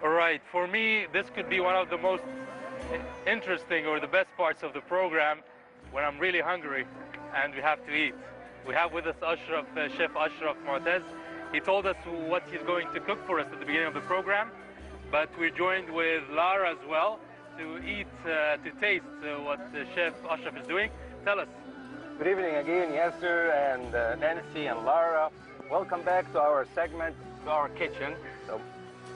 All right, for me, this could be one of the most interesting or the best parts of the program when I'm really hungry and we have to eat. We have with us Ashraf, Chef Ashraf Mu'taz. He told us what he's going to cook for us at the beginning of the program, but we're joined with Lara as well to eat, to taste what Chef Ashraf is doing. Tell us. Good evening again, Yasser and Nancy and Lara. Welcome back to our segment, to our kitchen. So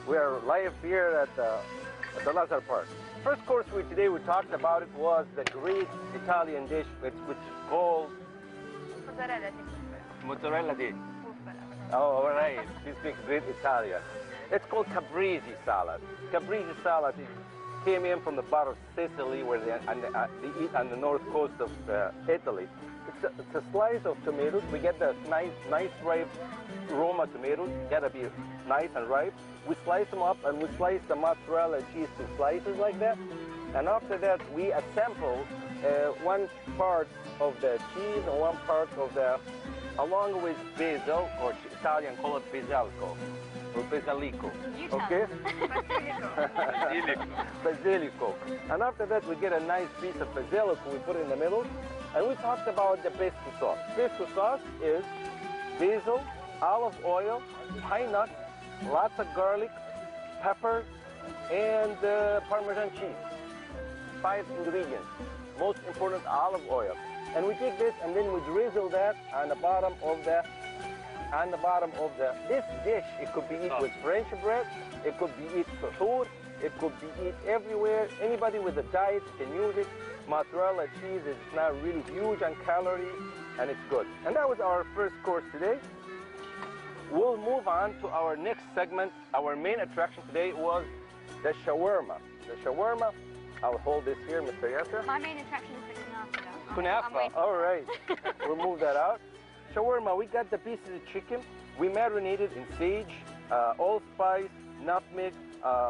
we are live here at the Lazar Park. First course today we talked about it was the great Italian dish which is called mozzarella dish. Oh, all right. You speak great Italian. It's called caprese salad. Caprese salad came in from the part of Sicily where they eat on the north coast of Italy. It's a slice of tomatoes. We get the nice ripe Roma tomatoes. Gotta be nice and ripe. We slice them up and we slice the mozzarella cheese to slices like that. And after that, we assemble one part of the cheese and one part of the, along with basil, or Italian call it basilco, or basilico. Okay? Basilico. And after that, we get a nice piece of basilico we put in the middle. And we talked about the pesto sauce. Pesto sauce is basil, olive oil, pine nuts, lots of garlic, pepper, and Parmesan cheese. 5 ingredients. Most important, olive oil. And we take this and then we drizzle that on the bottom of the, this dish. It could be eaten with French bread. It could be eaten for it could be eaten everywhere. Anybody with a diet can use it. Mozzarella cheese is not really huge on calories, and it's good. And that was our first course today. We'll move on to our next segment. Our main attraction today was the shawarma. The shawarma, I'll hold this here, Mr. Yasser. My main attraction is the kunafa. Kunafa, all right. We'll move that out. Shawarma, we got the pieces of chicken. We marinated in sage, allspice, nutmeg,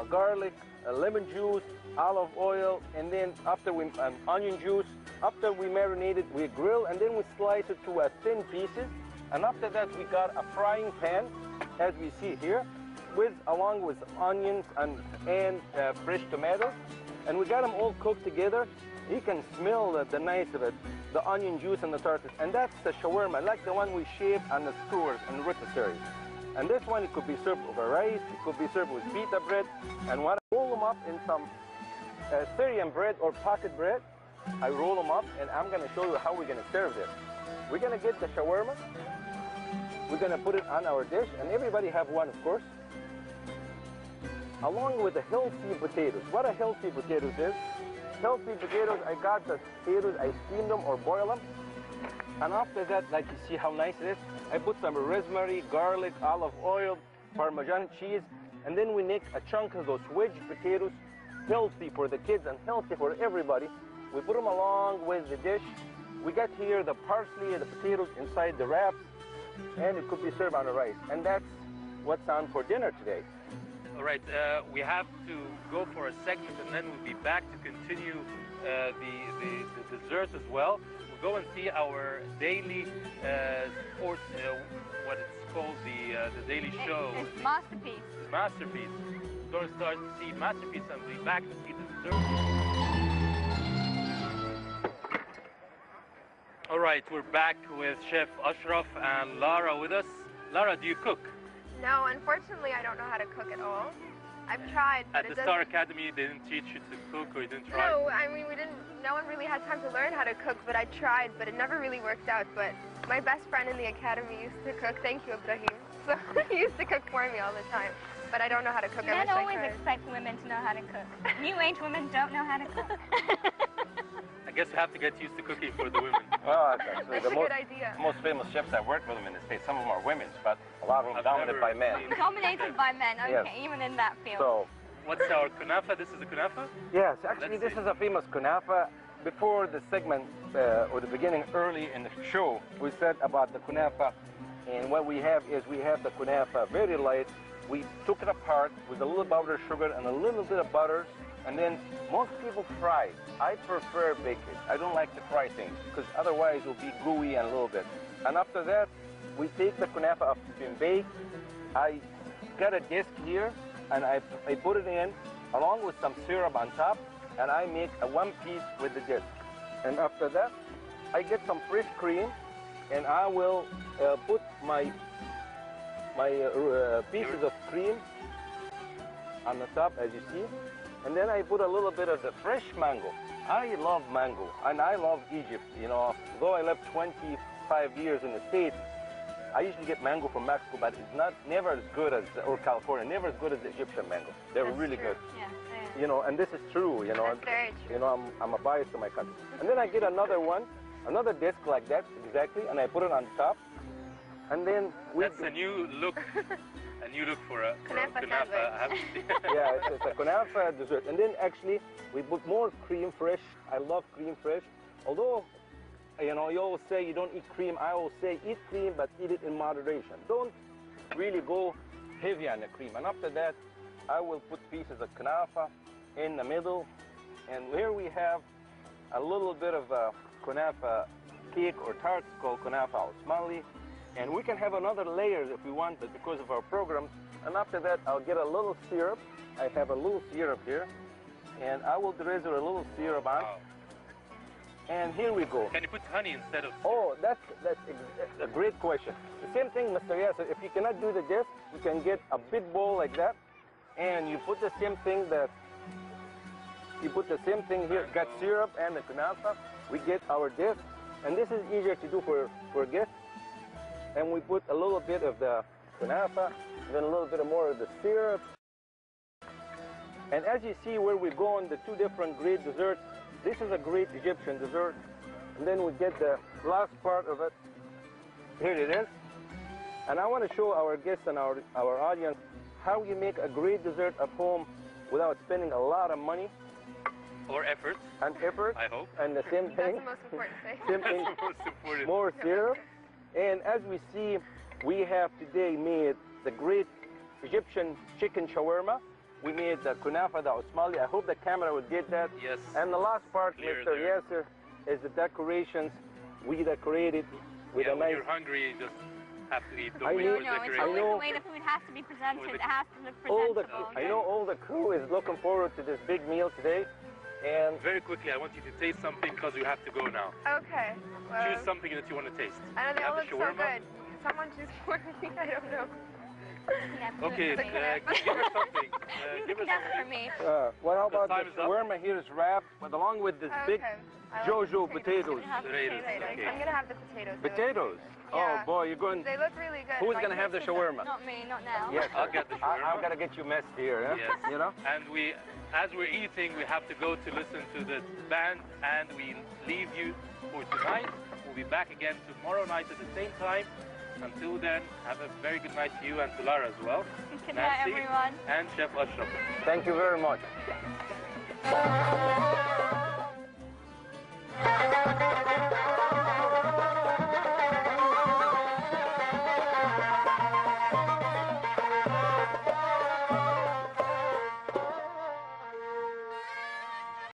garlic, lemon juice, olive oil, and then after we onion juice. After we marinated, we grill, and then we slice it to thin pieces. And after that, we got a frying pan, as we see here, along with onions and fresh tomatoes. And we got them all cooked together. You can smell the nice of it, the onion juice and the tartar. And that's the shawarma, like the one we shape on the skewers and rotisserie. And this one, it could be served over rice, it could be served with pita bread. And when I roll them up in some Syrian bread or pocket bread, I roll them up, and I'm going to show you how we're going to serve this. We're going to get the shawarma. We're going to put it on our dish, and everybody have one, of course. Along with the healthy potatoes. What a healthy potatoes is. Healthy potatoes, I got the potatoes, I steam them or boil them. And after that, like you see how nice it is, I put some rosemary, garlic, olive oil, Parmesan cheese, and then we make a chunk of those wedge potatoes, healthy for the kids and healthy for everybody. We put them along with the dish. We got here the parsley and the potatoes inside the wraps, and it could be served on the rice. And that's what's on for dinner today. All right, we have to go for a segment, and then we'll be back to continue the dessert as well. We'll go and see our daily sports, what it's called, the daily show. It's Masterpiece. Masterpiece. We're going to start to see Masterpiece, and we'll be back to see the dessert. All right, we're back with Chef Ashraf and Lara with us. Lara, do you cook? No, unfortunately, I don't know how to cook at all. I've tried, but at the Star Academy, they didn't teach you to cook, or you didn't try? No, I mean, no one really had time to learn how to cook, but I tried, but it never really worked out. But my best friend in the academy used to cook. Thank you, Ibrahim. So he used to cook for me all the time, but I don't know how to cook. Men always expect women to know how to cook. New age women don't know how to cook. I guess you have to get used to cooking for the women. Well, that's actually that's a good idea. Most famous chefs that work with them in the States, some of them are women, but a lot of them dominated by men. Dominated by men, okay, yes. Even in that field. So, what's our kunafa? This is a kunafa? Yes, actually this is a famous kunafa. Before the segment, or the beginning early in the show, we said about the kunafa, and what we have is we have the kunafa very light. We took it apart with a little powdered sugar and a little bit of butter, and then most people fry. I prefer bake it. I don't like to fry things because otherwise it will be gooey and a little bit. And after that, we take the kunafa after it's been baked. I got a disc here, and I put it in along with some syrup on top, and I make a one piece with the disc. And after that, I get some fresh cream, and I will put my pieces of cream on the top, as you see. And then I put a little bit of the fresh mango. I love mango, and I love Egypt. You know, though I lived 25 years in the States, I usually get mango from Mexico, but it's never as good as, or California, never as good as the Egyptian mango. They're really good. Yeah. You know, and this is true. You know, That's very true. You know, I'm a bias to my country. And then I get another one, another disc like that, exactly, and I put it on top. And then That's a new look. A new look for a Kunafa kunafa. yeah, it's a kunafa dessert. And then actually we put more cream fresh. I love cream fresh. Although, you know, you always say you don't eat cream. I always say eat cream, but eat it in moderation. Don't really go heavy on the cream. And after that, I will put pieces of kunafa in the middle. And here we have a little bit of a kunafa cake or tart called kunafa al-Somali. And we can have another layer if we want, but because of our program. And after that, I'll get a little syrup. I have a little syrup here. And I will drizzle a little syrup on. Wow. And here we go. Can you put honey instead of? Oh, that's a great question. The same thing, Mr. Yasser. If you cannot do the disc, you can get a big bowl like that. And you put the same thing here. Got syrup and the kunafa. We get our disc. And this is easier to do for guests. And we put a little bit of the kunafa, then a little bit more of the syrup. And as you see where we're going, the two different great desserts, this is a great Egyptian dessert. And then we get the last part of it. Here it is. And I want to show our guests and our audience how you make a great dessert at home without spending a lot of money. Or effort. And effort. I hope. And the same thing. That's the most important thing. Same thing. That's the most important. More syrup. And as we see, we have today made the great Egyptian chicken shawarma. We made the kunafa, the Osmali. I hope the camera would get that. Yes. And the last part, Clear Mr. there. Yasser, is the decorations. We decorated with Yeah, a when nice... you're hungry, you just have to eat. I Don't wait know- for No, it's decoration. always know- the way the food has to be presented. It has to look all the, presentable. I know all the crew is looking forward to this big meal today. And Very quickly, I want you to taste something because you have to go now. Okay. Well, Choose something that you want to taste. I know they You all have look the so shawarma? good. Someone choose for me. I don't know. Okay, The give her something. Give her That's for something. me. what about time the is up. shawarma here is wrapped, but along with this big Okay. I like Jojo potatoes. potatoes. Have Potatoes, potatoes. okay. I'm gonna have the potatoes. They look- Potatoes? Yeah. Oh boy, you're going... They look really good. Who's My going to have the kids eat them. shawarma? Not me, not now. Yes, I'll get the shawarma. I'm going to get you messed here, huh? Yes. You know? And as we're eating, we have to go to listen to the band, and we leave you for tonight. We'll be back again tomorrow night at the same time. Until then, have a very good night to you and to Lara as well. Good night, Nancy everyone. and Chef Ashraf. Thank you very much.